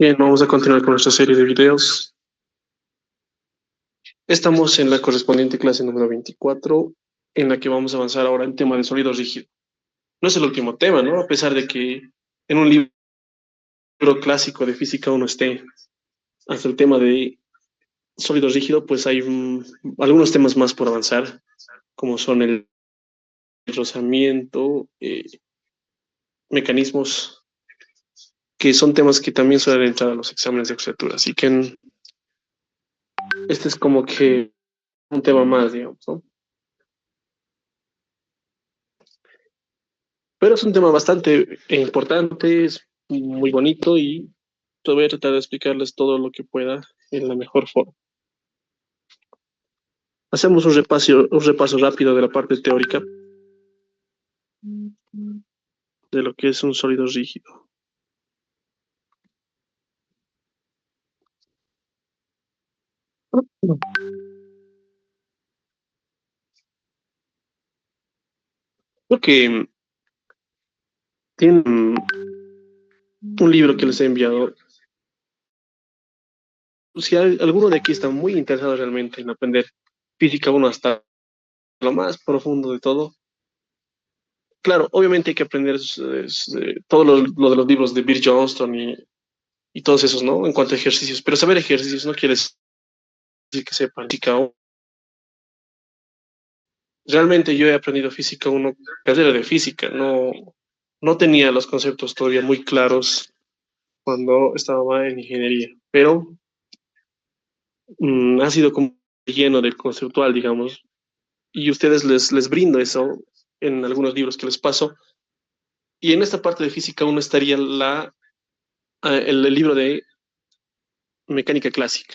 Bien, vamos a continuar con nuestra serie de videos. Estamos en la correspondiente clase número 24, en la que vamos a avanzar ahora el tema de sólido rígido. No es el último tema, ¿no? A pesar de que en un libro clásico de física uno esté hasta el tema de sólido rígido, pues hay algunos temas más por avanzar, como son el rozamiento, mecanismos, que son temas que también suelen entrar a los exámenes de criatura. Así que este es como que un tema más, digamos, ¿no? Pero es un tema bastante importante, es muy bonito y yo voy a tratar de explicarles todo lo que pueda en la mejor forma. Hacemos un repaso rápido de la parte teórica de lo que es un sólido rígido. Creo que tienen un libro que les he enviado. Si alguno de aquí está muy interesado realmente en aprender física uno hasta lo más profundo de todo, claro, obviamente hay que aprender todo lo de los libros de Bill Johnston y todos esos, ¿no? En cuanto a ejercicios, pero saber ejercicios no quiere decir que sepan física. Realmente yo he aprendido física uno, carrera de física, no tenía los conceptos todavía muy claros cuando estaba en ingeniería, pero ha sido como lleno de conceptual, digamos, y ustedes les brindo eso en algunos libros que les paso, y en esta parte de física uno estaría el libro de mecánica clásica.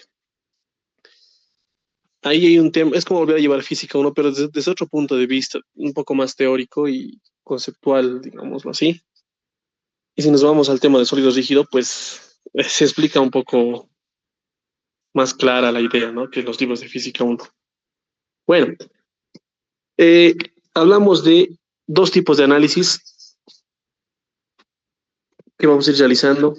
Ahí hay un tema, es como volver a llevar física uno, pero desde otro punto de vista, un poco más teórico y conceptual, digámoslo así. Y si nos vamos al tema de sólido rígido, pues se explica un poco más clara la idea, ¿no? Que los libros de física uno. Bueno, eh, hablamos de dos tipos de análisis que vamos a ir realizando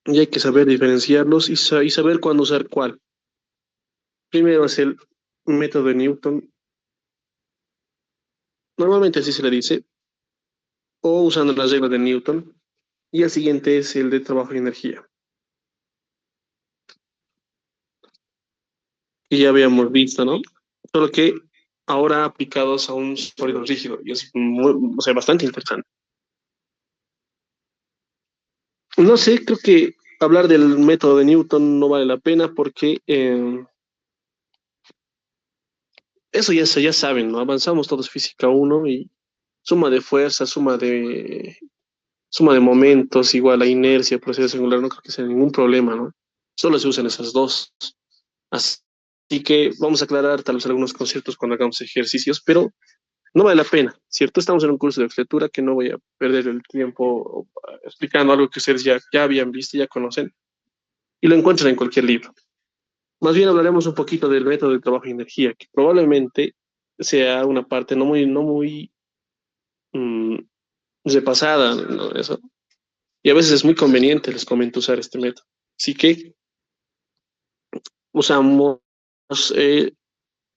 y hay que saber diferenciarlos y saber cuándo usar cuál. Primero es el método de Newton, normalmente así se le dice, o usando las reglas de Newton, y el siguiente es el de trabajo y energía, que ya habíamos visto, ¿no? Solo que ahora aplicados a un sólido rígido, y es o sea, bastante interesante. No sé, creo que hablar del método de Newton no vale la pena porque eso ya saben, ¿no? Avanzamos todos física uno y suma de fuerza, suma de momentos, igual a inercia, proceso angular, no creo que sea ningún problema, ¿no? Solo se usan esas dos. Así que vamos a aclarar tal vez algunos conceptos cuando hagamos ejercicios, pero no vale la pena, ¿cierto? Estamos en un curso de lectura que no voy a perder el tiempo explicando algo que ustedes ya habían visto, ya conocen, y lo encuentran en cualquier libro. Más bien hablaremos un poquito del método de trabajo y energía, que probablemente sea una parte no muy mm, repasada, ¿no? Eso. Y a veces es muy conveniente, les comento, usar este método. Así que usamos eh,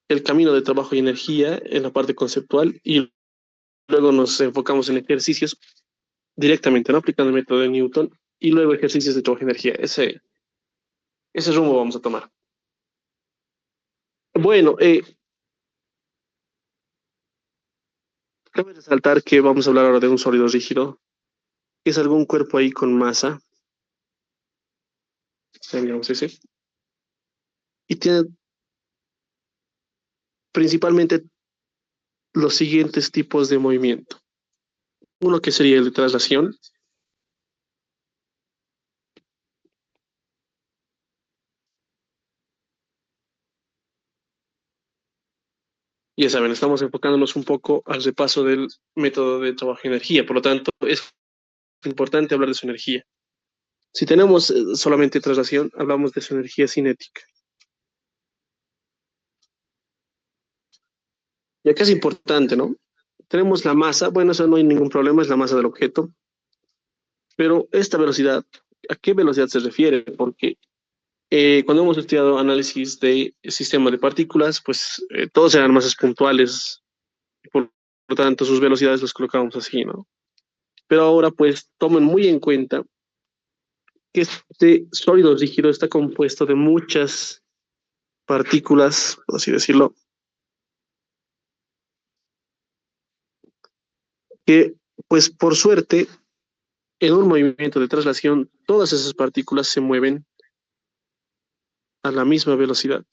el camino de trabajo y energía en la parte conceptual y luego nos enfocamos en ejercicios directamente, ¿no? Aplicando el método de Newton y luego ejercicios de trabajo y energía. Ese rumbo vamos a tomar. Bueno, cabe resaltar que vamos a hablar ahora de un sólido rígido, que es algún cuerpo ahí con masa, digamos ese, y tiene principalmente los siguientes tipos de movimiento. Uno que sería el de traslación, ya saben, estamos enfocándonos un poco al repaso del método de trabajo y energía, por lo tanto es importante hablar de su energía. Si tenemos solamente traslación, hablamos de su energía cinética. Y acá es importante, ¿no? Tenemos la masa, bueno, eso no hay ningún problema, es la masa del objeto, pero esta velocidad a qué velocidad se refiere, porque cuando hemos estudiado análisis de sistema de partículas, pues todos eran masas puntuales, por tanto sus velocidades las colocamos así, ¿no? Pero ahora pues tomen muy en cuenta que este sólido rígido está compuesto de muchas partículas, por así decirlo, que pues por suerte en un movimiento de traslación todas esas partículas se mueven a la misma velocidad.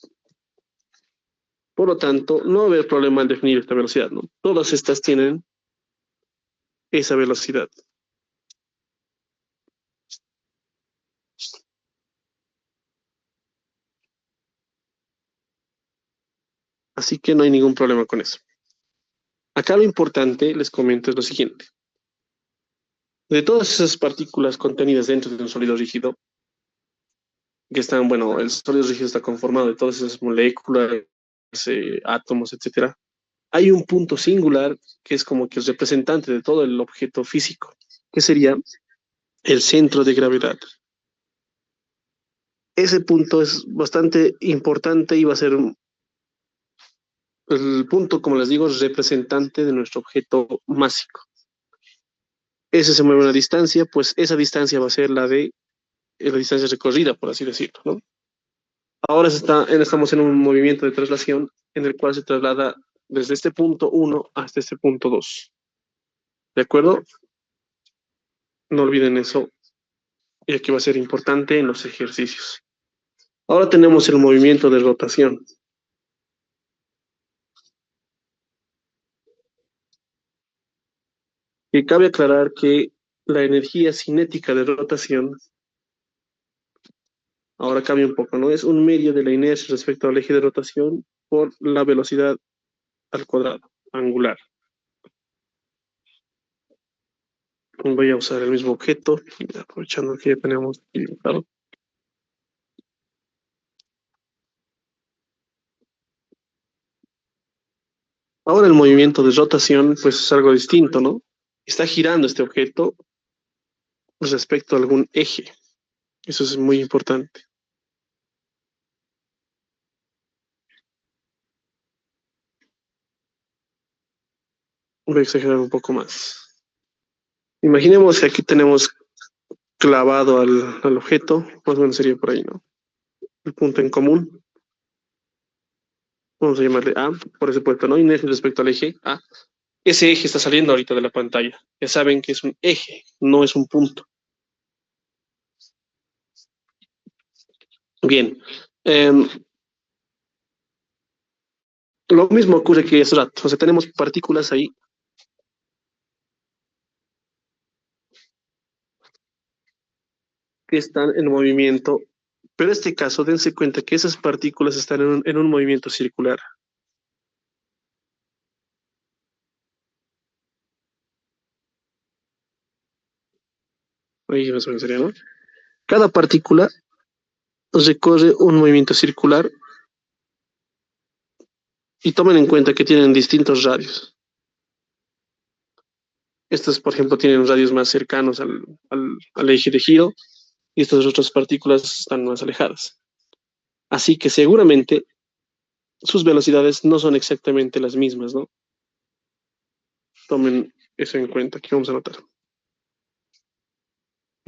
Por lo tanto, no va a haber problema en definir esta velocidad, ¿no? Todas estas tienen esa velocidad. Así que no hay ningún problema con eso. Acá lo importante, les comento, es lo siguiente. De todas esas partículas contenidas dentro de un sólido rígido, que están, bueno, el sólido rígido está conformado de todas esas moléculas, átomos, etcétera. Hay un punto singular que es como que es representante de todo el objeto físico, que sería el centro de gravedad. Ese punto es bastante importante y va a ser el punto, como les digo, representante de nuestro objeto másico. Ese se mueve a una distancia, pues esa distancia va a ser la de la distancia recorrida, por así decirlo, ¿no? Ahora estamos en un movimiento de traslación en el cual se traslada desde este punto 1 hasta este punto 2. ¿De acuerdo? No olviden eso, y aquí va a ser importante en los ejercicios. Ahora tenemos el movimiento de rotación. Y cabe aclarar que la energía cinética de rotación, ahora cambia un poco, ¿no? Es un medio de la inercia respecto al eje de rotación por la velocidad al cuadrado, angular. Voy a usar el mismo objeto, aprovechando que ya tenemos aquí dibujado. Ahora el movimiento de rotación, pues es algo distinto, ¿no? Está girando este objeto respecto a algún eje. Eso es muy importante. Voy a exagerar un poco más. Imaginemos que aquí tenemos clavado al objeto, más o menos sería por ahí, ¿no? El punto en común. Vamos a llamarle A, por supuesto, ¿no? Inercia respecto al eje A. Ese eje está saliendo ahorita de la pantalla. Ya saben que es un eje, no es un punto. Bien. Lo mismo ocurre que hace rato. O sea, tenemos partículas ahí que están en movimiento, pero en este caso dense cuenta que esas partículas están en un movimiento circular. Ahí más o menos sería, ¿no? Cada partícula recorre un movimiento circular y tomen en cuenta que tienen distintos radios. Estas, por ejemplo, tienen radios más cercanos al eje de giro y estas otras partículas están más alejadas. Así que seguramente sus velocidades no son exactamente las mismas, ¿no? Tomen eso en cuenta, aquí vamos a anotar.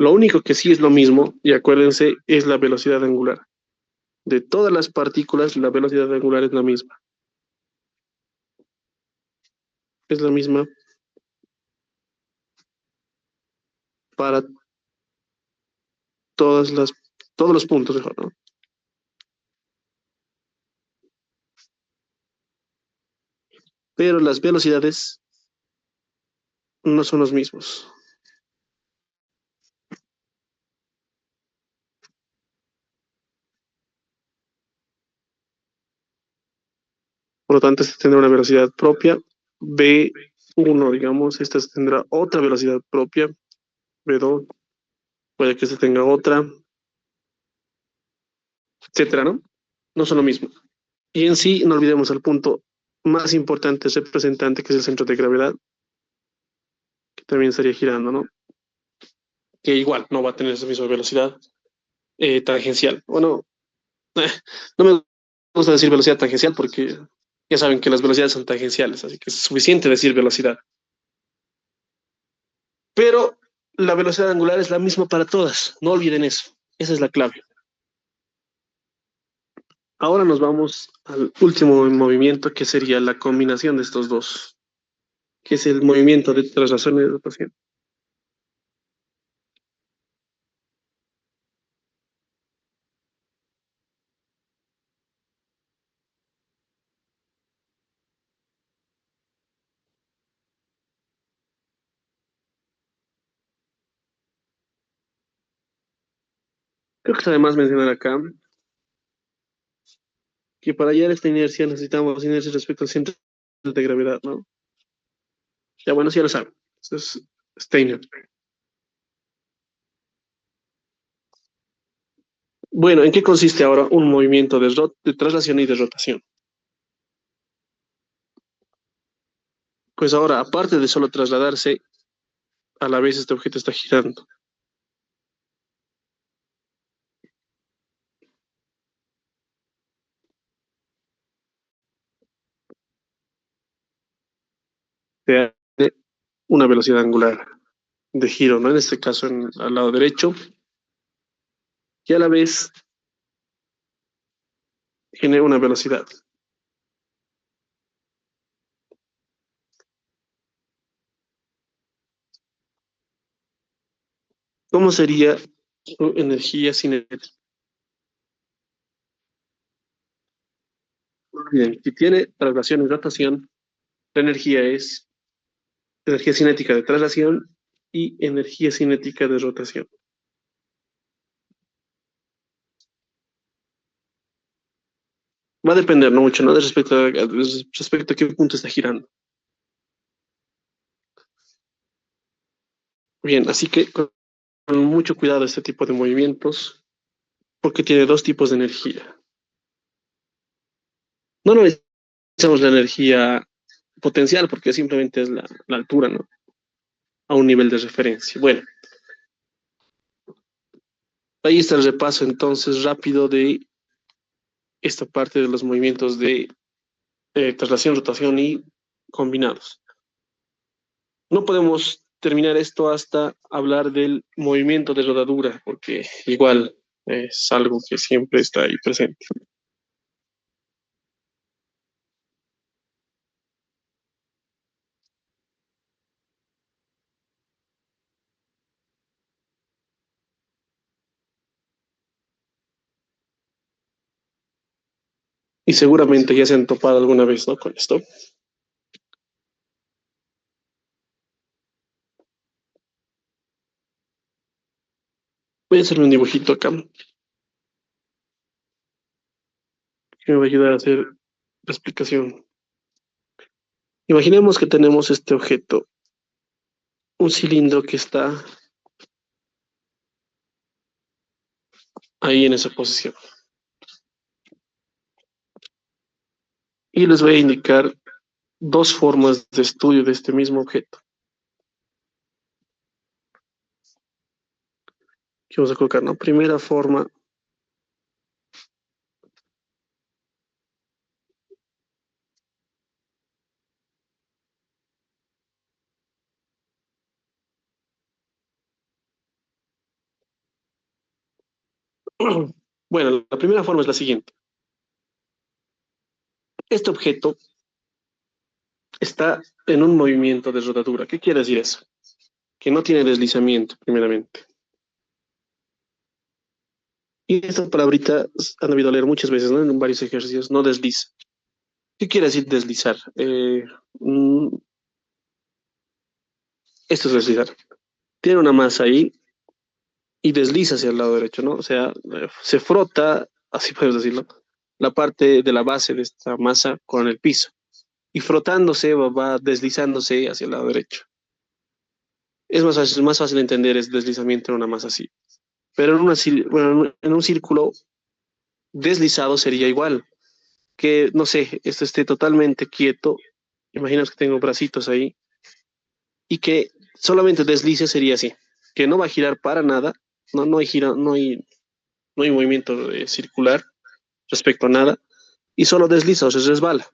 Lo único que sí es lo mismo, y acuérdense, es la velocidad angular. De todas las partículas, la velocidad angular es la misma. Es la misma para todos los puntos, mejor, ¿no? Pero las velocidades no son los mismos. Por lo tanto, esta tendrá una velocidad propia, B1, digamos, esta tendrá otra velocidad propia, B2, puede que esta tenga otra, etcétera, ¿no? No son lo mismo. Y en sí, no olvidemos el punto más importante, representante, que es el centro de gravedad, que también estaría girando, ¿no? que igual no va a tener esa misma velocidad tangencial. Bueno, no me gusta decir velocidad tangencial porque ya saben que las velocidades son tangenciales, así que es suficiente decir velocidad. Pero la velocidad angular es la misma para todas, no olviden eso. Esa es la clave. Ahora nos vamos al último movimiento, que sería la combinación de estos dos, que es el movimiento de traslación y de rotación. Creo que es además mencionar acá que para hallar esta inercia necesitamos inercia respecto al centro de gravedad, ¿no? Ya bueno, sí ya lo saben. Eso es Steiner. Bueno, ¿en qué consiste ahora un movimiento de traslación y de rotación? Pues ahora, aparte de solo trasladarse, a la vez este objeto está girando. De una velocidad angular de giro, ¿no? En este caso, al lado derecho, y a la vez genera una velocidad. ¿Cómo sería su energía cinética? Bien, si tiene traslación y rotación, la energía es energía cinética de traslación y energía cinética de rotación. Va a depender, no mucho, ¿no? Respecto a qué punto está girando. Bien, así que con mucho cuidado este tipo de movimientos, porque tiene dos tipos de energía. No necesitamos la energía potencial, porque simplemente es la altura, ¿no? A un nivel de referencia. Bueno, ahí está el repaso entonces rápido de esta parte de los movimientos de traslación, rotación y combinados. No podemos terminar esto hasta hablar del movimiento de rodadura, porque igual es algo que siempre está ahí presente. Y seguramente ya se han topado alguna vez, ¿no? Con esto. Voy a hacerle un dibujito acá que me va a ayudar a hacer la explicación. Imaginemos que tenemos este objeto, un cilindro que está ahí en esa posición. Y les voy a indicar dos formas de estudio de este mismo objeto. Que vamos a colocar, ¿no? Primera forma, bueno, la primera forma es la siguiente. Este objeto está en un movimiento de rodadura. ¿Qué quiere decir eso? Que no tiene deslizamiento, primeramente. Y esta palabrita han debido leer muchas veces, ¿no? En varios ejercicios, no desliza. ¿Qué quiere decir deslizar? Mm, esto es deslizar. Tiene una masa ahí y desliza hacia el lado derecho, ¿no? O sea, se frota, así podemos decirlo, la parte de la base de esta masa con el piso. Y frotándose va deslizándose hacia el lado derecho. Es más fácil entender ese deslizamiento en una masa así. Pero bueno, en un círculo deslizado sería igual. Que, no sé, esto esté totalmente quieto. Imaginaos que tengo bracitos ahí y que solamente deslice sería así. que no va a girar para nada, no hay no hay movimiento circular respecto a nada, y solo desliza o se resbala.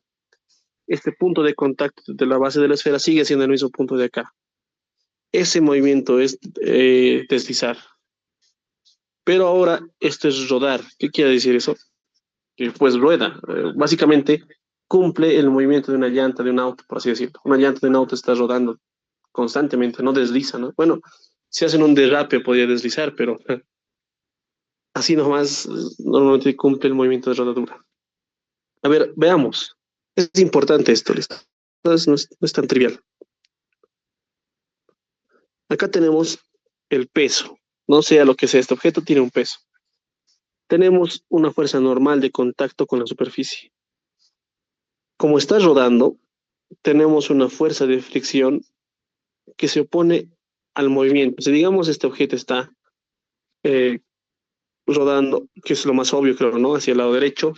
Este punto de contacto de la base de la esfera sigue siendo el mismo punto de acá. Ese movimiento es deslizar. Pero ahora esto es rodar. ¿Qué quiere decir eso? Que pues rueda. Básicamente cumple el movimiento de una llanta de un auto, por así decirlo. Una llanta de un auto está rodando constantemente, no desliza, ¿no? Bueno, si hacen un derrape podría deslizar, pero así nomás normalmente cumple el movimiento de rodadura. A ver, veamos. Es importante esto, listo. Entonces no es tan trivial. Acá tenemos el peso. No sea lo que sea, este objeto tiene un peso. Tenemos una fuerza normal de contacto con la superficie. Como está rodando, tenemos una fuerza de fricción que se opone al movimiento. Si digamos este objeto está eh, rodando, que es lo más obvio, creo, ¿no? Hacia el lado derecho,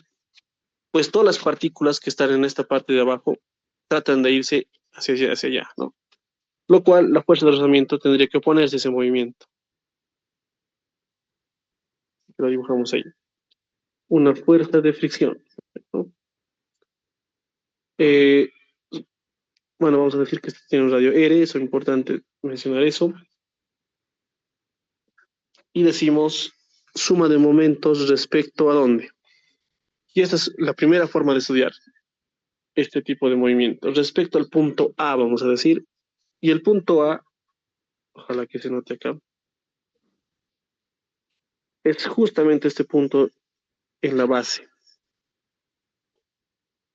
pues todas las partículas que están en esta parte de abajo tratan de irse hacia allá, ¿no? Lo cual la fuerza de rozamiento tendría que oponerse a ese movimiento. Lo dibujamos ahí. Una fuerza de fricción, ¿no? Eh, bueno, vamos a decir que este tiene un radio R, eso es importante mencionar eso. Y decimos suma de momentos respecto a dónde. Y esta es la primera forma de estudiar este tipo de movimientos. Respecto al punto A, vamos a decir, y el punto A, ojalá que se note acá, es justamente este punto en la base.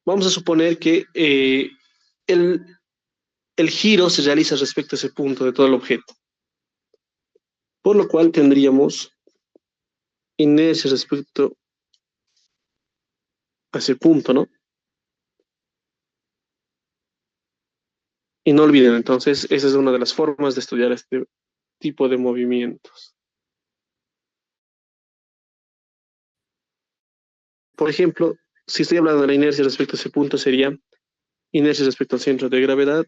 Vamos a suponer que el, el giro se realiza respecto a ese punto de todo el objeto, por lo cual tendríamos inercia respecto a ese punto, ¿no? Y no olviden, entonces, esa es una de las formas de estudiar este tipo de movimientos. Por ejemplo, si estoy hablando de la inercia respecto a ese punto, sería inercia respecto al centro de gravedad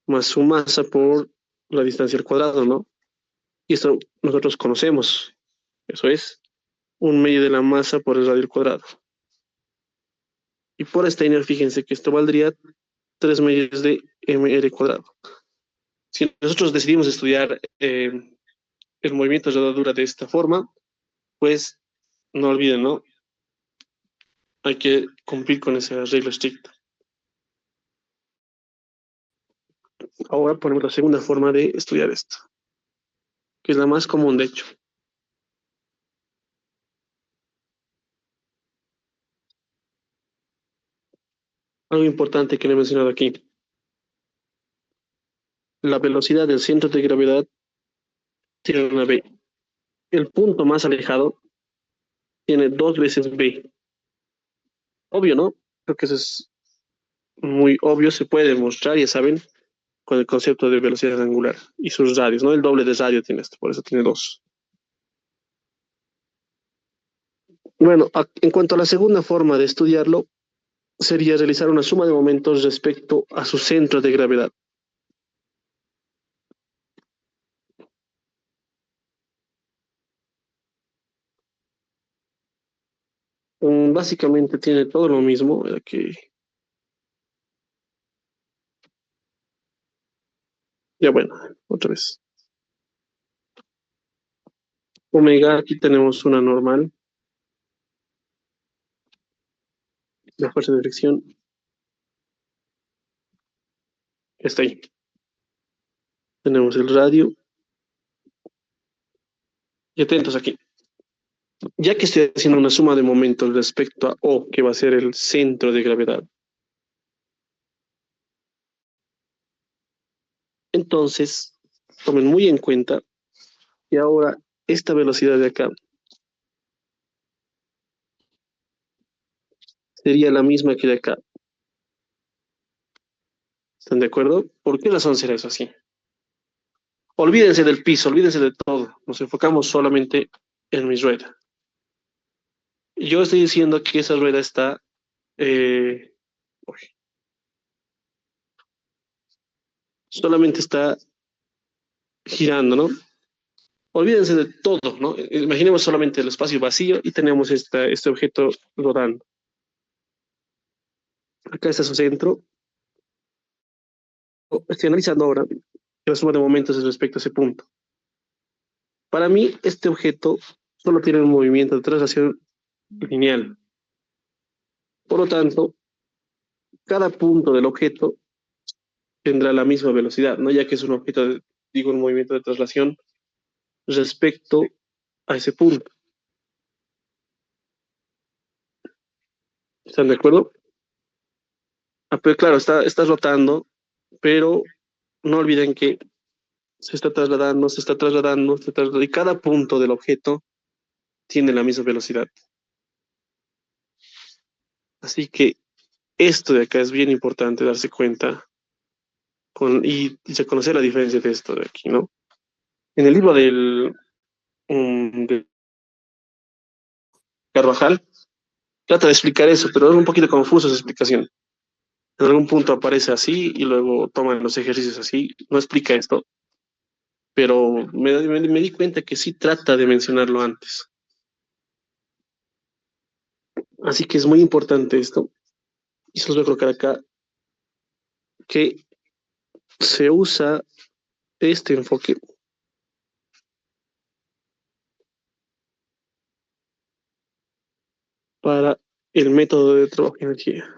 más su masa por la distancia al cuadrado, ¿no? Y esto nosotros conocemos. Eso es un medio de la masa por el radio al cuadrado. Y por esta inercia, fíjense que esto valdría 3 medios de mr cuadrado. Si nosotros decidimos estudiar el movimiento de rodadura de esta forma, pues no olviden, ¿no? Hay que cumplir con esa regla estricta. Ahora ponemos la segunda forma de estudiar esto, que es la más común, de hecho. Algo importante que no he mencionado aquí. La velocidad del centro de gravedad tiene una v. El punto más alejado tiene dos veces v. Obvio, ¿no? Creo que eso es muy obvio, se puede demostrar, ya saben, con el concepto de velocidad angular y sus radios, ¿no? El doble de radio tiene esto, por eso tiene dos. Bueno, en cuanto a la segunda forma de estudiarlo, sería realizar una suma de momentos respecto a su centro de gravedad. Básicamente tiene todo lo mismo, que ya bueno, otra vez. Omega, aquí tenemos una normal, la fuerza de fricción está ahí. Tenemos el radio y atentos aquí. Ya que estoy haciendo una suma de momentos respecto a O, que va a ser el centro de gravedad, entonces tomen muy en cuenta que ahora esta velocidad de acá sería la misma que de acá. ¿Están de acuerdo? ¿Por qué razón será eso así? Olvídense del piso, olvídense de todo. Nos enfocamos solamente en mi rueda. Yo estoy diciendo que esa rueda está, eh, solamente está girando, ¿no? Olvídense de todo, ¿no? Imaginemos solamente el espacio vacío y tenemos este objeto rodando. Acá está su centro. Estoy analizando ahora la suma de momentos respecto a ese punto. Para mí, este objeto solo tiene un movimiento de traslación lineal. Por lo tanto, cada punto del objeto tendrá la misma velocidad, ¿no? Ya que es un objeto, digo, un movimiento de traslación respecto a ese punto. ¿Están de acuerdo? Ah, pero claro, está rotando, pero no olviden que se está trasladando, se está trasladando, se está trasladando, y cada punto del objeto tiene la misma velocidad. Así que esto de acá es bien importante darse cuenta y reconocer la diferencia de esto de aquí, ¿no? En el libro de Carvajal trata de explicar eso, pero es un poquito confusa esa explicación. En algún punto aparece así y luego toman los ejercicios así. No explica esto, pero me di cuenta que sí trata de mencionarlo antes. Así que es muy importante esto, y se los voy a colocar acá, que se usa este enfoque para el método de trabajo de energía.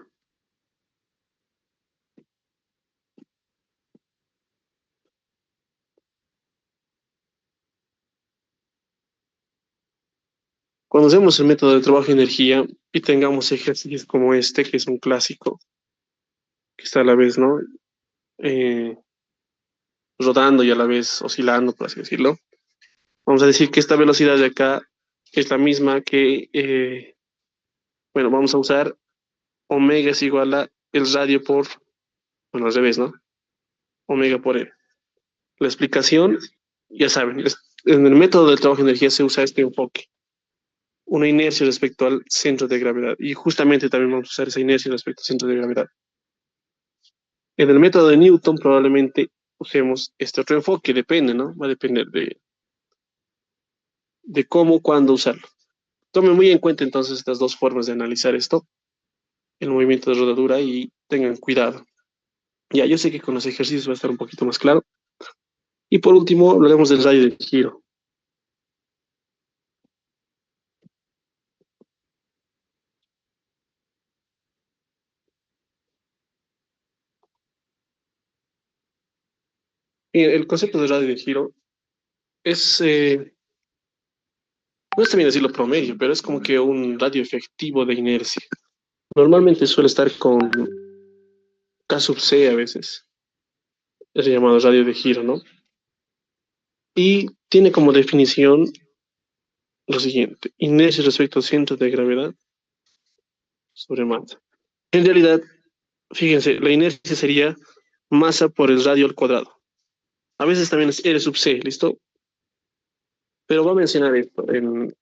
Cuando hacemos el método de trabajo de energía y tengamos ejercicios como este, que es un clásico, que está a la vez, ¿no? Eh, Rodando y a la vez oscilando, por así decirlo. Vamos a decir que esta velocidad de acá es la misma que, bueno, vamos a usar omega es igual a el radio por, bueno, al revés, ¿no? Omega por E. La explicación, ya saben, en el método del trabajo de energía se usa este enfoque, una inercia respecto al centro de gravedad. Y justamente también vamos a usar esa inercia respecto al centro de gravedad. En el método de Newton probablemente usemos este otro enfoque, depende, ¿no? Va a depender de cómo, cuándo usarlo. Tomen muy en cuenta entonces estas dos formas de analizar esto, el movimiento de rodadura y tengan cuidado. Ya, yo sé que con los ejercicios va a estar un poquito más claro. Y por último, hablaremos del radio de giro. Y el concepto de radio de giro es, no está bien decirlo promedio, pero es como que un radio efectivo de inercia. Normalmente suele estar con K sub C a veces, es llamado radio de giro, ¿no? Y tiene como definición lo siguiente, inercia respecto al centro de gravedad sobre masa. En realidad, fíjense, la inercia sería masa por el radio al cuadrado. A veces también es R sub C, ¿listo? Pero va a mencionar esto en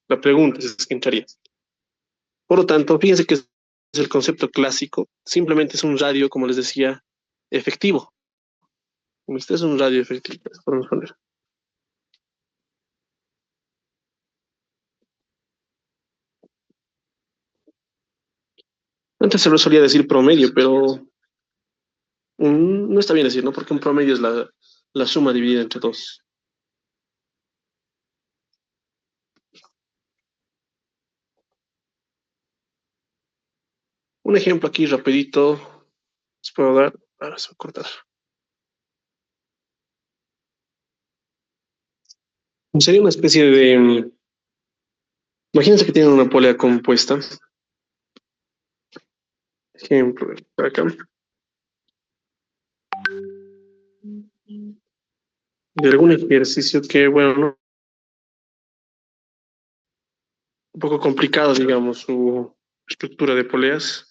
la pregunta, si es que entraría. Por lo tanto, fíjense que es el concepto clásico, simplemente es un radio, como les decía, efectivo. Este es un radio efectivo, podemos poner. Antes se lo solía decir promedio, pero no está bien decir, ¿no? Porque un promedio es la suma dividida entre dos. Un ejemplo aquí rapidito, les puedo dar, ahora se va a cortar. Sería una especie de, imagínense que tienen una polea compuesta, ejemplo, acá, de algún ejercicio que, bueno, no, un poco complicado, digamos, su estructura de poleas,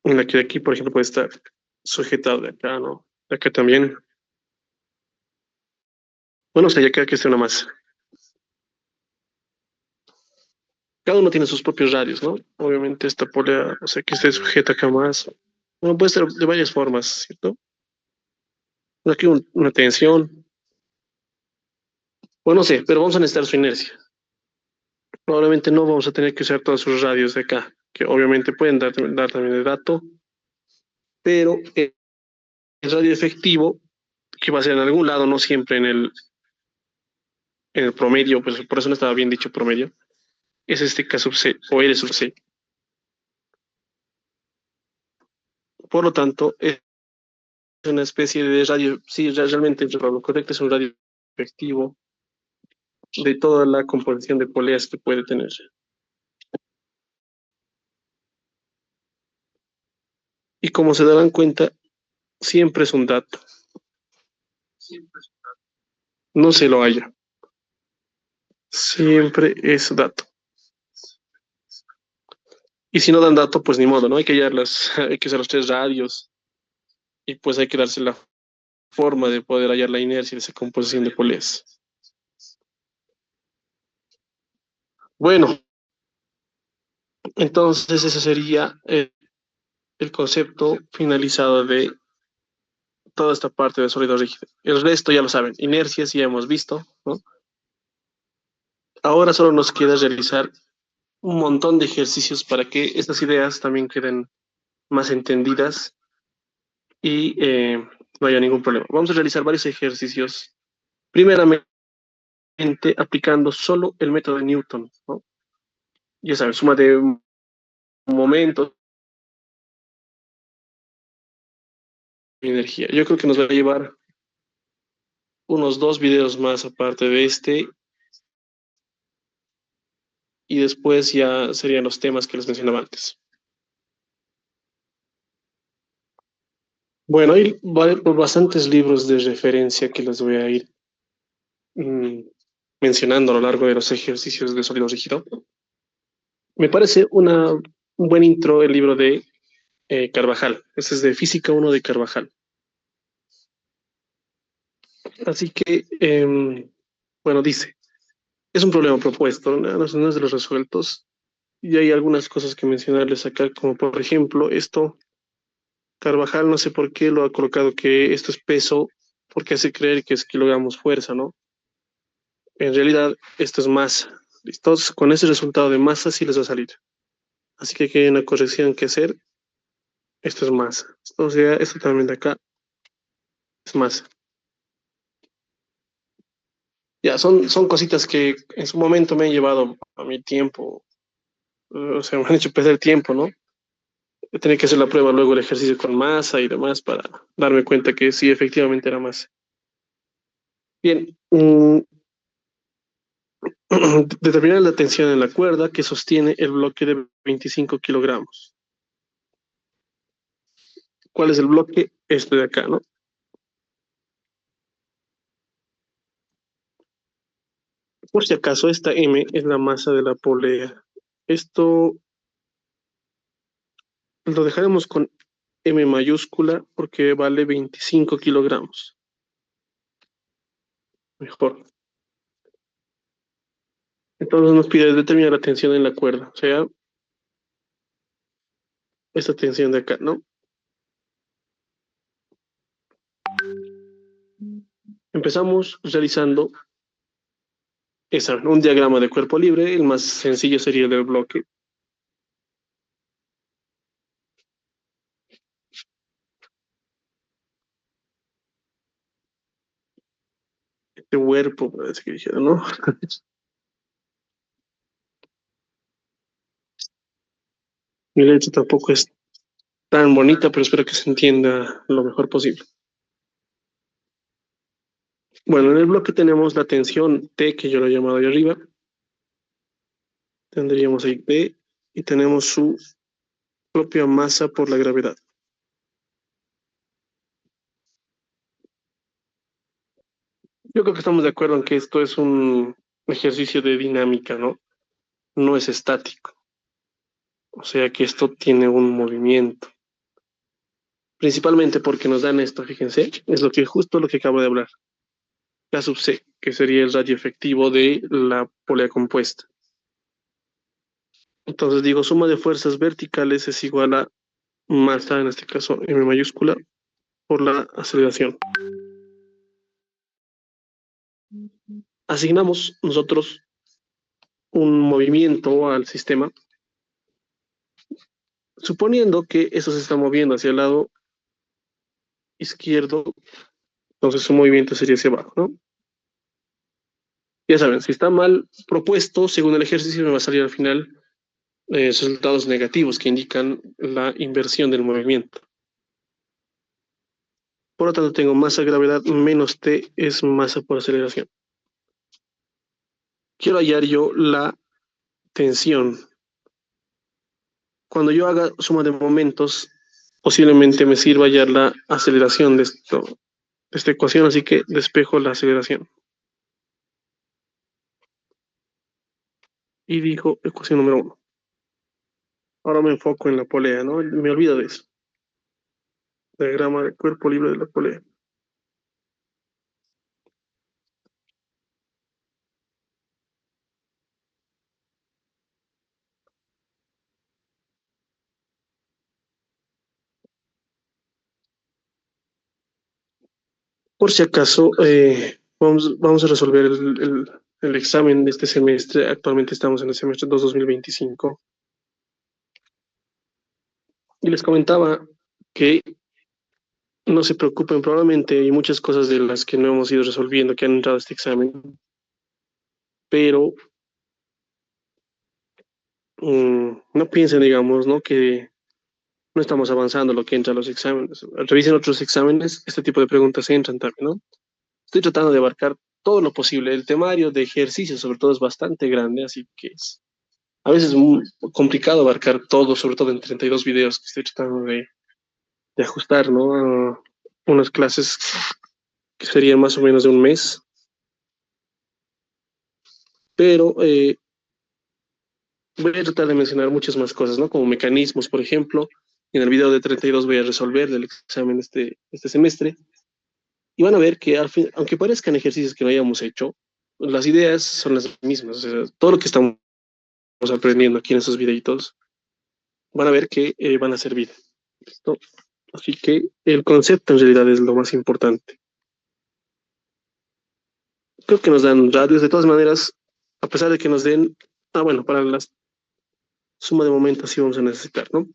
en la que de aquí, por ejemplo, puede estar sujetado de acá, ¿no? De acá también. Bueno, o sea, ya queda que esté una masa. Cada uno tiene sus propios radios, ¿no? Obviamente esta polea, o sea, que esté sujeta acá más. Bueno, puede ser de varias formas, ¿cierto? Aquí una tensión, bueno, no sé, pero vamos a necesitar su inercia. Probablemente no vamos a tener que usar todos sus radios de acá, que obviamente pueden dar también el dato, pero el radio efectivo, que va a ser en algún lado, no siempre en el promedio, pues por eso no estaba bien dicho promedio, es este K sub C o L sub C. Por lo tanto, es una especie de radio, sí, realmente lo correcto es un radio efectivo de toda la composición de poleas que puede tener. Y como se darán cuenta, siempre es un dato, no se lo haya, siempre es dato. Y si no dan dato, pues ni modo, ¿no? Hay que hallarlas, hay que usar los tres radios y pues hay que darse la forma de poder hallar la inercia de esa composición de poleas. Bueno, entonces ese sería el concepto finalizado de toda esta parte de sólido rígido. El resto ya lo saben, inercias ya hemos visto, ¿no? Ahora solo nos queda realizar un montón de ejercicios para que estas ideas también queden más entendidas y no haya ningún problema. Vamos a realizar varios ejercicios, primeramente aplicando solo el método de Newton, ¿no? Ya saben, suma de momentos y energía. Yo creo que nos va a llevar unos 2 videos más aparte de este y después ya serían los temas que les mencionaba antes. Bueno, hay bastantes libros de referencia que les voy a ir mm, mencionando a lo largo de los ejercicios de sólido rígido. Me parece un buen intro el libro de Carvajal. Este es de Física 1 de Carvajal. Así que, bueno, dice, es un problema propuesto, no es de los resueltos, y hay algunas cosas que mencionarles acá, como por ejemplo, esto, Carvajal no sé por qué lo ha colocado que esto es peso, porque hace creer que es kilogramos fuerza, ¿no? En realidad, esto es masa. ¿Listos? Con ese resultado de masa sí les va a salir. Así que aquí hay una corrección que hacer. Esto es masa. O sea, esto también de acá es masa. Ya, son cositas que en su momento me han llevado a mi tiempo, o sea, me han hecho perder tiempo, ¿no? Tenía que hacer la prueba luego el ejercicio con masa y demás para darme cuenta que sí, efectivamente era masa. Bien, determinar la tensión en la cuerda que sostiene el bloque de 25 kilogramos. ¿Cuál es el bloque? Este de acá, ¿no? Por si acaso, esta M es la masa de la polea. Esto lo dejaremos con M mayúscula porque vale 25 kilogramos. Mejor. Entonces nos pide determinar la tensión en la cuerda, o sea, esta tensión de acá, ¿no? Empezamos realizando un diagrama de cuerpo libre, el más sencillo sería el del bloque. Este cuerpo, parece que dijeron, ¿no? Mi letra tampoco es tan bonita, pero espero que se entienda lo mejor posible. Bueno, en el bloque tenemos la tensión T, que yo lo he llamado ahí arriba. Tendríamos ahí P y tenemos su propia masa por la gravedad. Yo creo que estamos de acuerdo en que esto es un ejercicio de dinámica, ¿no? No es estático. O sea que esto tiene un movimiento. Principalmente porque nos dan esto, fíjense, es justo lo que acabo de hablar. K sub C, que sería el radio efectivo de la polea compuesta. Entonces digo, suma de fuerzas verticales es igual a masa, en este caso M mayúscula, por la aceleración. asignamos nosotros un movimiento al sistema, suponiendo que eso se está moviendo hacia el lado izquierdo, entonces su movimiento sería hacia abajo, ¿no? Ya saben, si está mal propuesto, según el ejercicio, me va a salir al final resultados negativos que indican la inversión del movimiento. Por lo tanto, tengo masa gravedad menos T es masa por aceleración. Quiero hallar yo la tensión. Cuando yo haga suma de momentos, posiblemente me sirva hallar la aceleración de esta ecuación, así que despejo la aceleración. Y dijo ecuación número 1. Ahora me enfoco en la polea, ¿no? Me olvido de eso. Diagrama de cuerpo libre de la polea. Por si acaso, vamos a resolver el examen de este semestre. Actualmente estamos en el semestre 2 2025. Y les comentaba que no se preocupen, probablemente hay muchas cosas de las que no hemos ido resolviendo que han entrado a este examen, pero no piensen, digamos, ¿no? Que no estamos avanzando lo que entra a los exámenes. Revisen otros exámenes, este tipo de preguntas entran también, ¿no? Estoy tratando de abarcar todo lo posible. El temario de ejercicio, sobre todo, es bastante grande, así que es a veces muy complicado abarcar todo, sobre todo en 32 videos que estoy tratando de ajustar, ¿no? A unas clases que serían más o menos de un mes, pero voy a tratar de mencionar muchas más cosas, ¿no? Como mecanismos, por ejemplo. En el video de 32 voy a resolver el examen este semestre. Y van a ver que al fin, aunque parezcan ejercicios que no hayamos hecho, las ideas son las mismas. O sea, todo lo que estamos aprendiendo aquí en esos videitos, van a ver que van a servir. ¿Listo? Así que el concepto en realidad es lo más importante. Creo que nos dan radios, de todas maneras, a pesar de que nos den, bueno, para la suma de momentos sí vamos a necesitar, ¿no?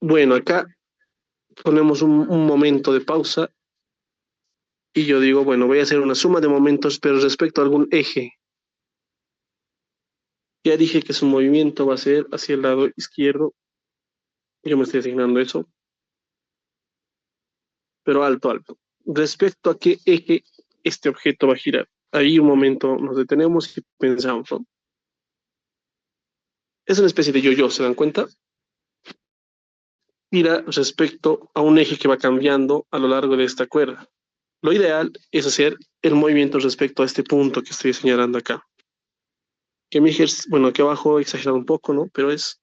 Bueno, acá ponemos un momento de pausa y yo digo, bueno, voy a hacer una suma de momentos, pero respecto a algún eje. Ya dije que su movimiento va a ser hacia el lado izquierdo. Yo me estoy asignando eso, pero alto, alto. Respecto a qué eje este objeto va a girar. Ahí un momento nos detenemos y pensamos, ¿no? Es una especie de yo-yo, ¿se dan cuenta? Gira respecto a un eje que va cambiando a lo largo de esta cuerda. Lo ideal es hacer el movimiento respecto a este punto que estoy señalando acá. Que mi eje, bueno, aquí abajo he exagerado un poco, ¿no? Pero es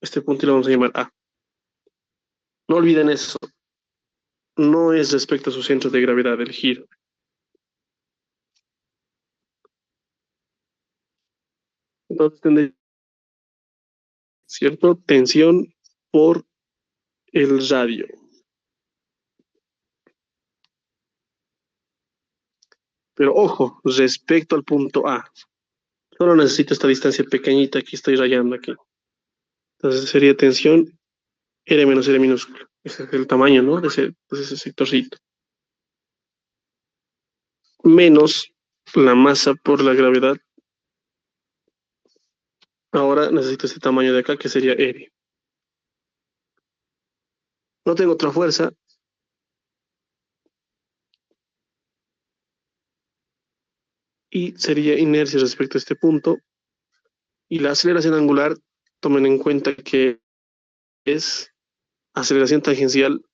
este punto y lo vamos a llamar A. No olviden eso. No es respecto a su centro de gravedad el giro. Entonces tendré, ¿cierto? Tensión por el radio. Pero ojo, respecto al punto A. Solo necesito esta distancia pequeñita que estoy rayando aquí. Entonces sería tensión R menos R minúsculo. Ese es el tamaño, ¿no? De ese sectorcito. Menos la masa por la gravedad. Ahora necesito este tamaño de acá que sería R. No tengo otra fuerza. Y sería inercia respecto a este punto. Y la aceleración angular, tomen en cuenta que es aceleración tangencial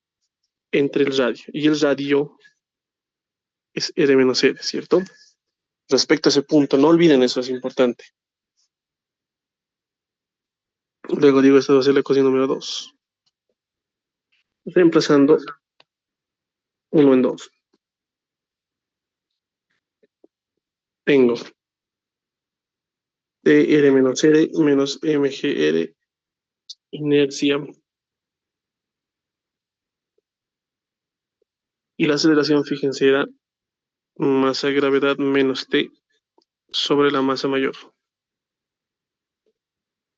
entre el radio. Y el radio es R menos R, ¿cierto? Respecto a ese punto, no olviden eso, es importante. Luego digo, esto va a ser la ecuación número 2. Reemplazando 1 en 2. Tengo dr menos R menos mgr, inercia Y la aceleración, fíjense, era masa gravedad menos T sobre la masa mayor.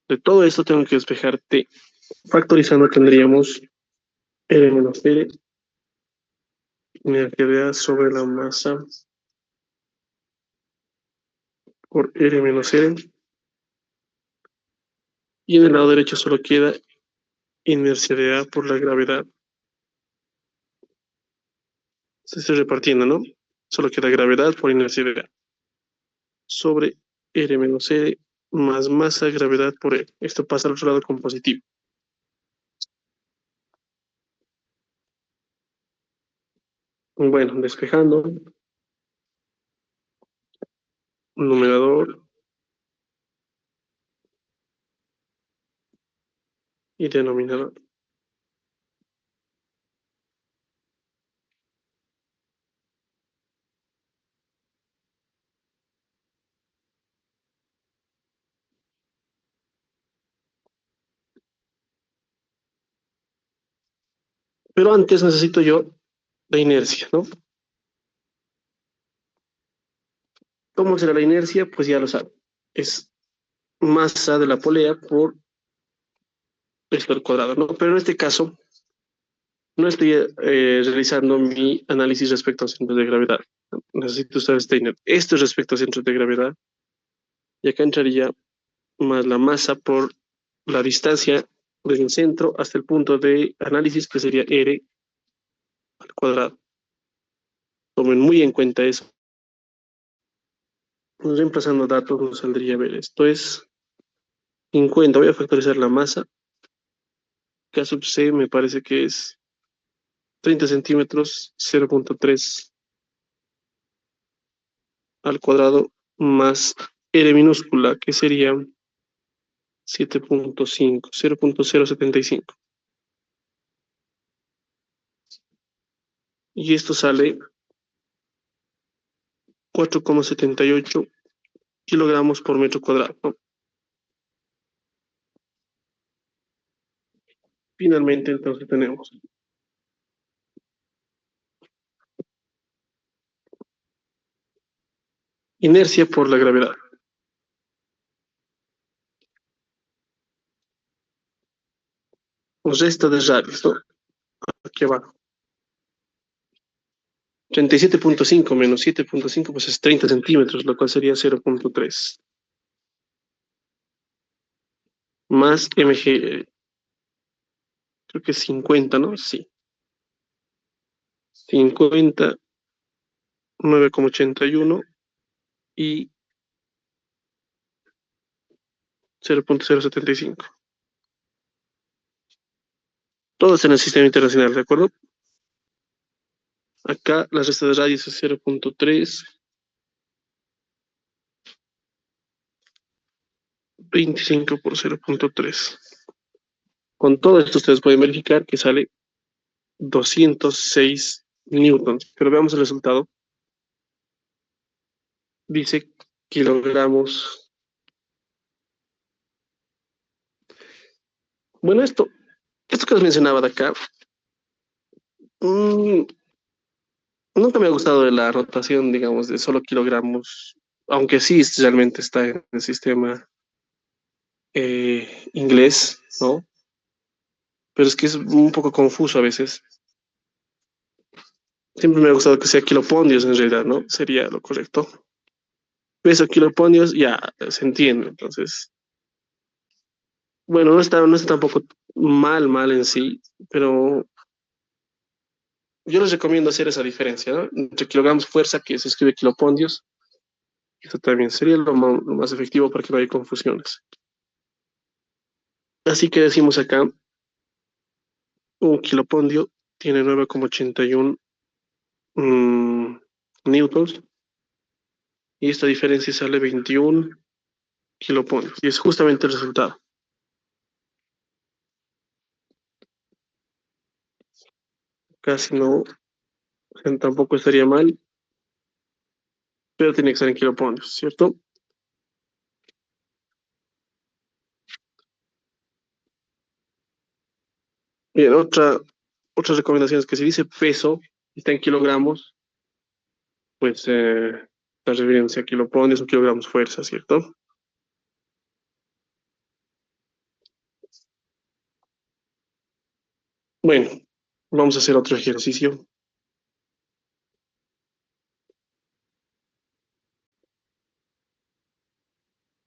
De todo esto tengo que despejar T. Factorizando tendríamos R menos L, gravedad sobre la masa por R menos L. Y en el lado derecho solo queda inercia de A por la gravedad. Se está repartiendo, ¿no? Solo queda gravedad por inercia de A. Sobre R menos L más masa gravedad por E. Esto pasa al otro lado con positivo. Bueno, despejando, numerador y denominador. Pero antes necesito yo la inercia, ¿no? ¿Cómo será la inercia? Pues ya lo saben. Es masa de la polea por esto al cuadrado, ¿no? Pero en este caso no estoy realizando mi análisis respecto a centros de gravedad. Necesito usar Steiner. Esto es respecto a centros de gravedad. Y acá entraría más la masa por la distancia desde el centro hasta el punto de análisis, que sería R al cuadrado. Tomen muy en cuenta eso. Reemplazando datos nos saldría a ver. Esto es 50. Voy a factorizar la masa. K sub C me parece que es 30 centímetros, 0.3 al cuadrado más R minúscula, que sería 7.5, 0.075. Y esto sale 4,78 kilogramos por metro cuadrado, ¿no? Finalmente, entonces tenemos inercia por la gravedad. Resta de radios, ¿no? Aquí abajo. 37.5 menos 7.5 pues es 30 centímetros, lo cual sería 0.3. Más mg, creo que es 50, ¿no? Sí. 50, 9,81 y 0.075. Todos en el sistema internacional, ¿de acuerdo? Acá la resta de radios es 0.3, 25 por 0.3. Con todo esto ustedes pueden verificar que sale 206 newtons. Pero veamos el resultado. Dice kilogramos. Bueno, esto que les mencionaba de acá, mmm, nunca me ha gustado de la rotación, digamos, de solo kilogramos, aunque sí realmente está en el sistema inglés, ¿no? Pero es que es un poco confuso a veces. Siempre me ha gustado que sea kilopondios en realidad, ¿no? Sería lo correcto. Peso kiloponios, ya se entiende. Entonces, bueno, no está tampoco mal en sí, pero yo les recomiendo hacer esa diferencia, ¿no? Entre kilogramos fuerza, que se escribe kilopondios, eso también sería lo más efectivo para que no haya confusiones. Así que decimos acá, un kilopondio tiene 9,81 newtons, y esta diferencia sale 21 kilopondios, y es justamente el resultado. Casi no, tampoco estaría mal, pero tiene que estar en kiloponios, ¿cierto? Bien, otra recomendación es que si dice peso, está en kilogramos, pues la referencia a kilopondios o kilogramos fuerza, ¿cierto? Bueno, vamos a hacer otro ejercicio.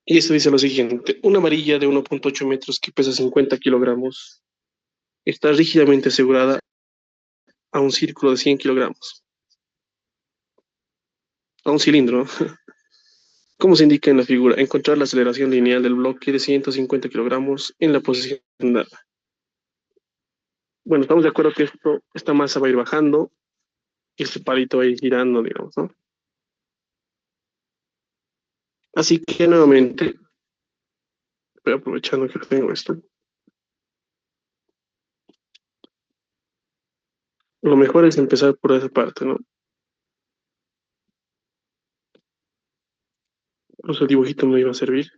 Y esto dice lo siguiente, una varilla de 1,8 metros que pesa 50 kilogramos está rígidamente asegurada a un círculo de 100 kilogramos, a un cilindro, ¿no? Como se indica en la figura, encontrar la aceleración lineal del bloque de 150 kilogramos en la posición dada. Bueno, estamos de acuerdo que esta masa va a ir bajando y este palito va a ir girando, digamos, ¿no? Así que nuevamente, estoy aprovechando que tengo esto, lo mejor es empezar por esa parte, ¿no? Pues el dibujito me iba a servir.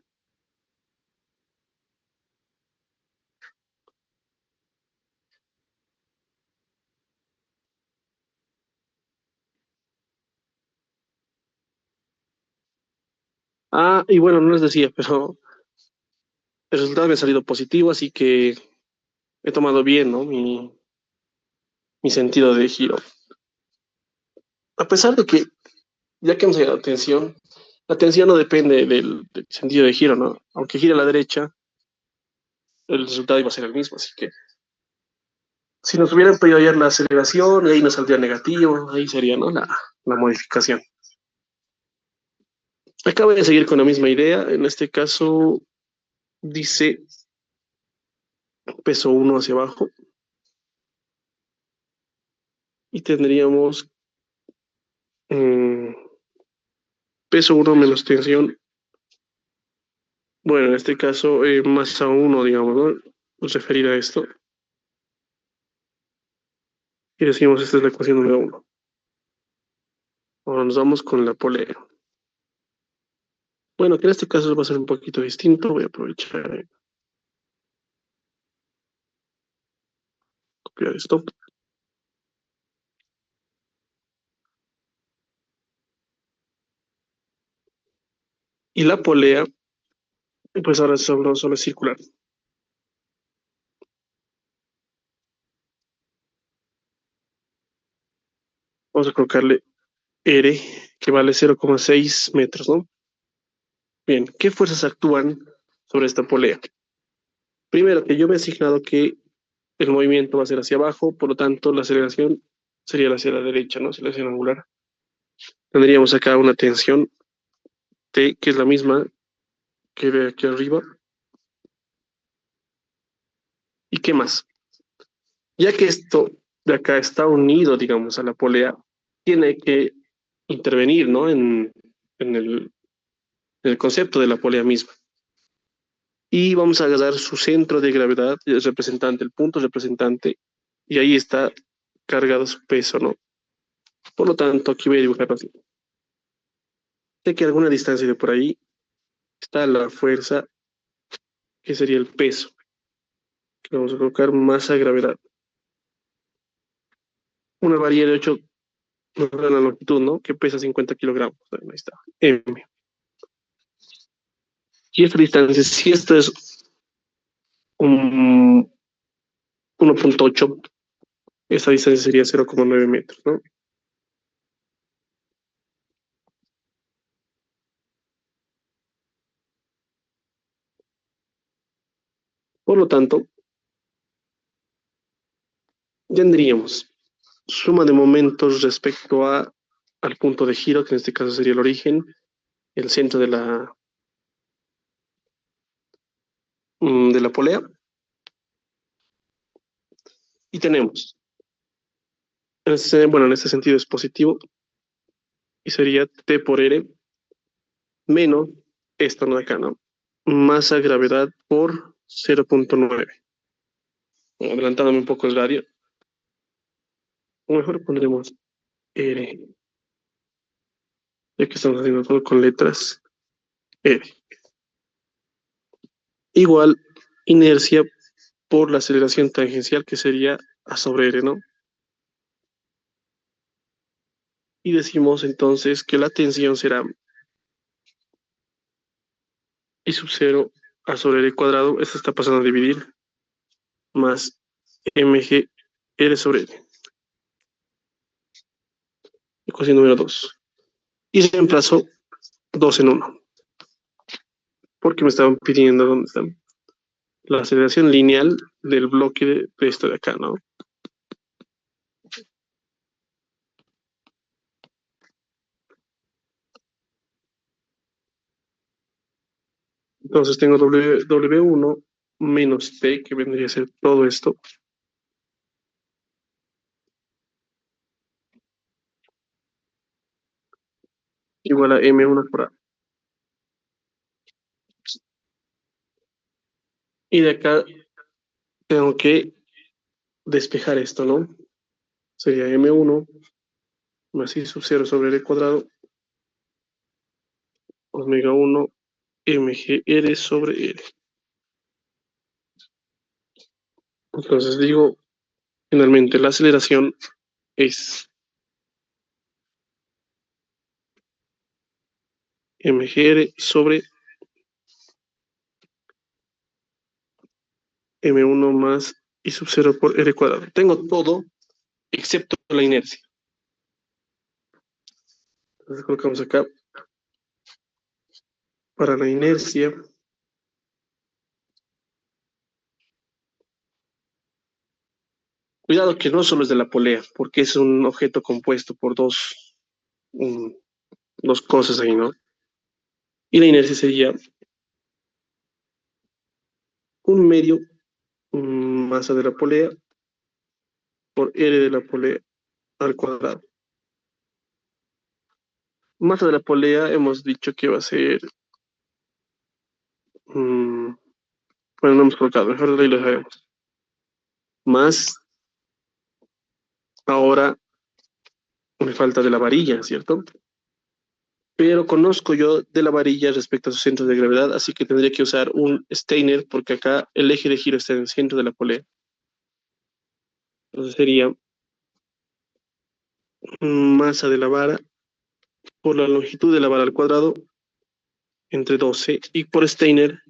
Ah, y bueno, no les decía, pero el resultado me ha salido positivo, así que he tomado bien, ¿no? Mi sentido de giro. A pesar de que, ya que hemos llegado a la tensión no depende del sentido de giro, ¿no? Aunque gire a la derecha, el resultado iba a ser el mismo, así que si nos hubieran pedido ayer la aceleración, ahí nos saldría negativo, ahí sería, ¿no? La modificación. Acabo de seguir con la misma idea, en este caso dice peso uno hacia abajo y tendríamos mm, peso uno menos tensión. Bueno, en este caso, masa uno, digamos, ¿no? Pues referir a esto. Y decimos, esta es la ecuación número uno. Ahora nos vamos con la polea. Bueno, que en este caso va a ser un poquito distinto. Voy a aprovechar copiar esto. Y la polea, pues ahora solo es circular. Vamos a colocarle R, que vale 0,6 metros, ¿no? Bien, ¿qué fuerzas actúan sobre esta polea? Primero, que yo me he asignado que el movimiento va a ser hacia abajo, por lo tanto, la aceleración sería hacia la derecha, ¿no? Aceleración angular. Tendríamos acá una tensión T, que es la misma que ve aquí arriba. ¿Y qué más? Ya que esto de acá está unido, digamos, a la polea, tiene que intervenir, ¿no? En el concepto de la polea misma. Y vamos a agarrar su centro de gravedad, el representante, el punto representante, y ahí está cargado su peso, ¿no? Por lo tanto, aquí voy a dibujarlo así. Sé que a alguna distancia de por ahí está la fuerza, que sería el peso, que vamos a colocar masa gravedad. Una varilla de 8 nos da la longitud, ¿no? Que pesa 50 kilogramos. Ahí está, M. Y esta distancia, si esto es un 1,8, esta distancia sería 0,9 metros, ¿no? Por lo tanto, tendríamos suma de momentos respecto al punto de giro, que en este caso sería el origen, el centro de la polea, y tenemos, bueno, en este sentido es positivo, y sería T por R menos esto no de acá, ¿no? Masa gravedad por 0,9. Adelantándome un poco el radio, o mejor pondremos R, ya que estamos haciendo todo con letras R. Igual inercia por la aceleración tangencial, que sería A sobre R, ¿no? Y decimos entonces que la tensión será I sub 0 a sobre R cuadrado, esto está pasando a dividir, más mg R sobre L, ecuación número 2. Y reemplazo 2 en 1, porque me estaban pidiendo dónde están la aceleración lineal del bloque de esto de acá, ¿no? Entonces tengo W1 menos T, que vendría a ser todo esto, igual a M1 por A. Y de acá tengo que despejar esto, ¿no? Sería M1 más I sub 0 sobre R cuadrado, omega 1 mgr sobre L. Entonces digo, finalmente la aceleración es mgr sobre m1 más I sub 0 por R cuadrado. Tengo todo excepto la inercia. Entonces colocamos acá para la inercia. Cuidado que no solo es de la polea, porque es un objeto compuesto por um, dos cosas ahí, ¿no? Y la inercia sería un medio masa de la polea por R de la polea al cuadrado. Masa de la polea hemos dicho que va a ser, um, bueno, no hemos colocado, mejor de ahí lo dejaremos. Más, ahora me falta de la varilla, ¿cierto? Pero conozco yo de la varilla respecto a su centro de gravedad, así que tendría que usar un Steiner porque acá el eje de giro está en el centro de la polea. Entonces sería masa de la vara por la longitud de la vara al cuadrado entre 12 y por Steiner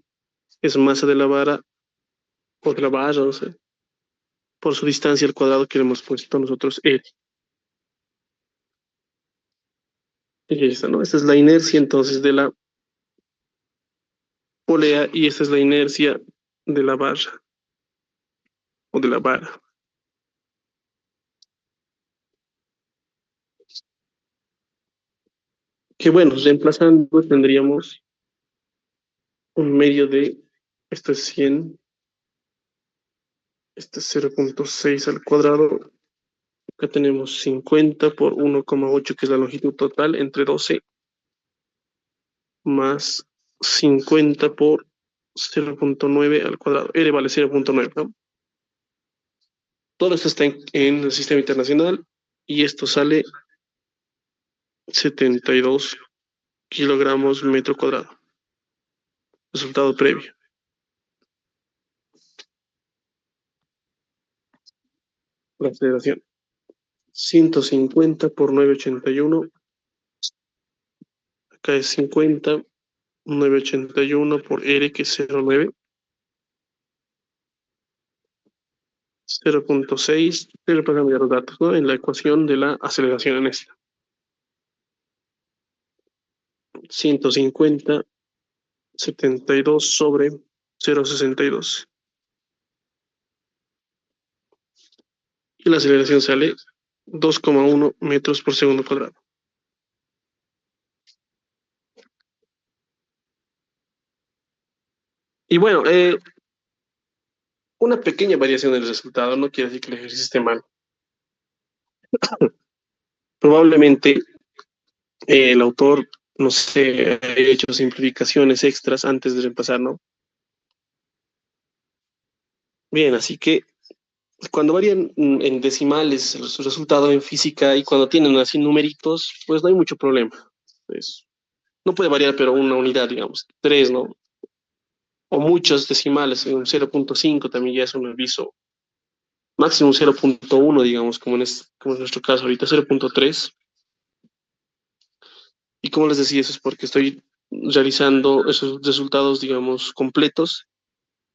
es masa de la vara o de la barra, no sé, por su distancia al cuadrado que le hemos puesto nosotros L. Y esta, ¿no? Esta es la inercia entonces de la polea y esta es la inercia de la barra o de la vara. Que bueno, reemplazando tendríamos un medio de, esto es 100, esto es 0,6 al cuadrado. Acá tenemos 50 por 1,8, que es la longitud total, entre 12, más 50 por 0,9 al cuadrado. R vale 0,9, ¿no? Todo esto está en el sistema internacional y esto sale 72 kilogramos metro cuadrado. Resultado previo. La aceleración. 150 por 981. Acá es 50, 981 por R, que es 0,9. 0,6, pero para cambiar los datos, ¿no? En la ecuación de la aceleración en esta. 150, 72 sobre 0,62. Y la aceleración sale 2,1 metros por segundo cuadrado. Y bueno, una pequeña variación del resultado no quiere decir que el ejercicio esté mal. Probablemente el autor, no sé, ha hecho simplificaciones extras antes de reemplazar, ¿no? Bien, así que cuando varían en decimales su resultado en física y cuando tienen así numeritos, pues no hay mucho problema. Pues, no puede variar, pero una unidad, digamos, tres, ¿no? O muchos decimales, un 0,5 también ya es un aviso. Máximo 0,1, digamos, como en nuestro caso ahorita, 0,3. Y como les decía, eso es porque estoy realizando esos resultados, digamos, completos,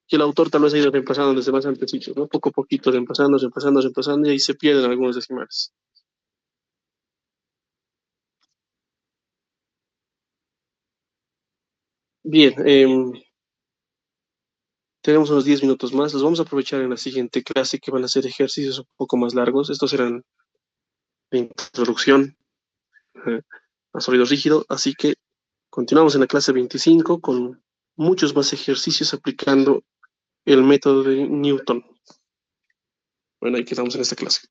que el autor tal vez ha ido reemplazando desde más antecitos, ¿no? Poco a poquito, reemplazando, y ahí se pierden algunos decimales. Bien, tenemos unos 10 minutos más, los vamos a aprovechar en la siguiente clase que van a ser ejercicios un poco más largos. Estos serán de introducción a sólido rígido, así que continuamos en la clase 25 con muchos más ejercicios aplicando el método de Newton. Bueno, ahí quedamos en esta clase.